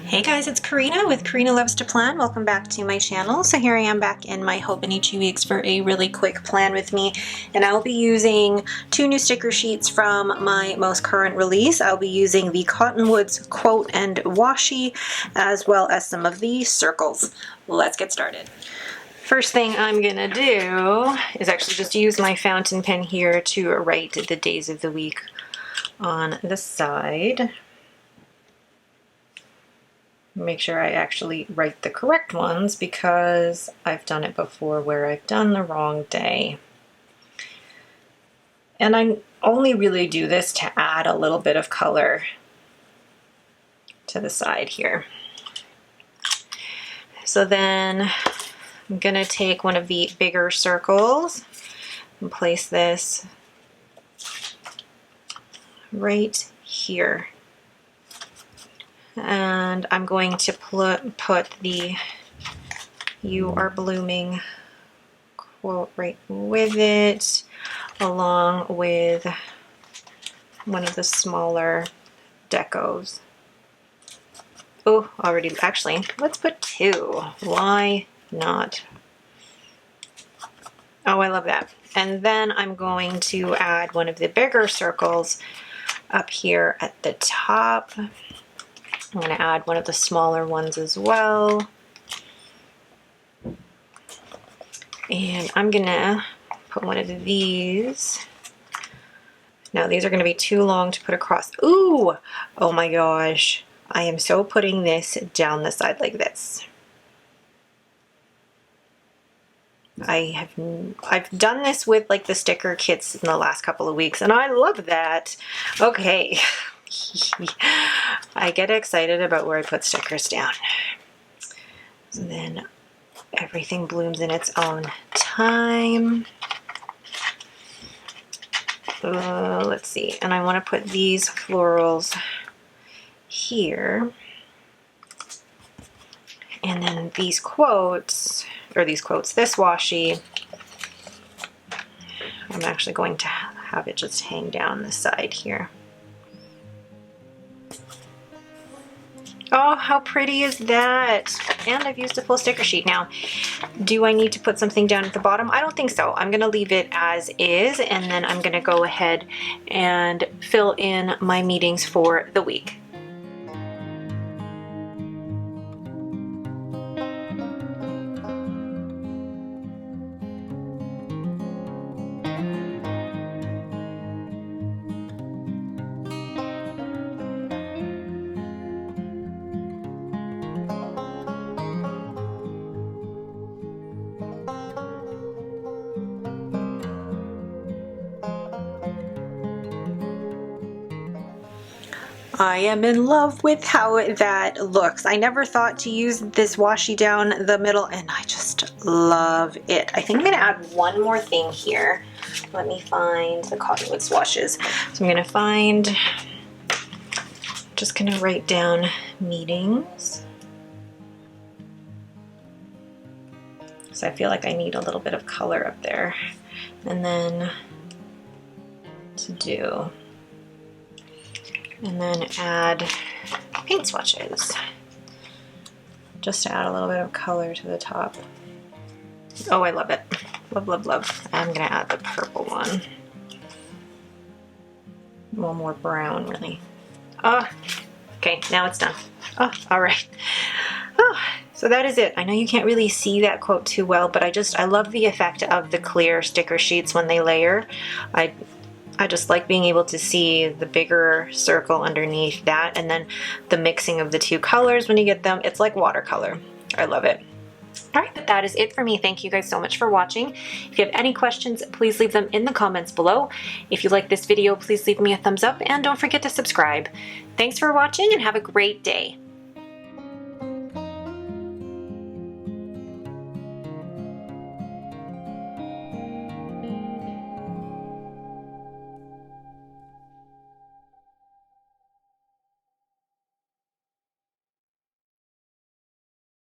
Hey guys, it's Karina with Karina Loves to Plan. Welcome back to my channel. So here I am back in my HOBONICHI weeks for a really quick plan with me, and I'll be using two new sticker sheets from my most current release. I'll be using the Cottonwoods Quote and Washi, as well as some of the circles. Let's get started. First thing I'm gonna do is actually just use my fountain pen here to write the days of the week on the side. Make sure I actually write the correct ones because I've done it before where I've done the wrong day. And I only really do this to add a little bit of color to the side here. So then I'm gonna take one of the bigger circles and place this right here. And I'm going to put the "You Are Blooming" quote right with it, along with one of the smaller decos. Oh, already, actually, let's put two. Why not? Oh, I love that. And then I'm going to add one of the bigger circles up here at the top. I'm going to add one of the smaller ones as well. And I'm going to put one of these. Now these are going to be too long to put across. Ooh! Oh my gosh. I am so putting this down the side like this. I've done this with like the sticker kits in the last couple of weeks, and I love that. Okay. I get excited about where I put stickers down. So then everything blooms in its own time. Let's see, and I want to put these florals here. And then these quotes, this washi, I'm actually going to have it just hang down the side here. Oh, how pretty is that? And I've used a full sticker sheet. Now, do I need to put something down at the bottom? I don't think so. I'm gonna leave it as is, and then I'm gonna go ahead and fill in my meetings for the week. I am in love with how that looks. I never thought to use this washi down the middle, and I just love it. I think I'm gonna add one more thing here. Let me find the Cottonwood swashes. So I'm gonna find, just gonna write down meetings. So I feel like I need a little bit of color up there. And then to do, and then add paint swatches, just to add a little bit of color to the top. Oh, I love it. Love, love, love. I'm gonna add the purple one. One more brown, really. Oh, okay, now it's done. Oh, all right. Oh, so that is it. I know you can't really see that quote too well, but I love the effect of the clear sticker sheets when they layer. I just like being able to see the bigger circle underneath that, and then the mixing of the two colors when you get them. It's like watercolor. I love it. All right, but that is it for me. Thank you guys so much for watching. If you have any questions, please leave them in the comments below. If you like this video, please leave me a thumbs up, and don't forget to subscribe. Thanks for watching, and have a great day.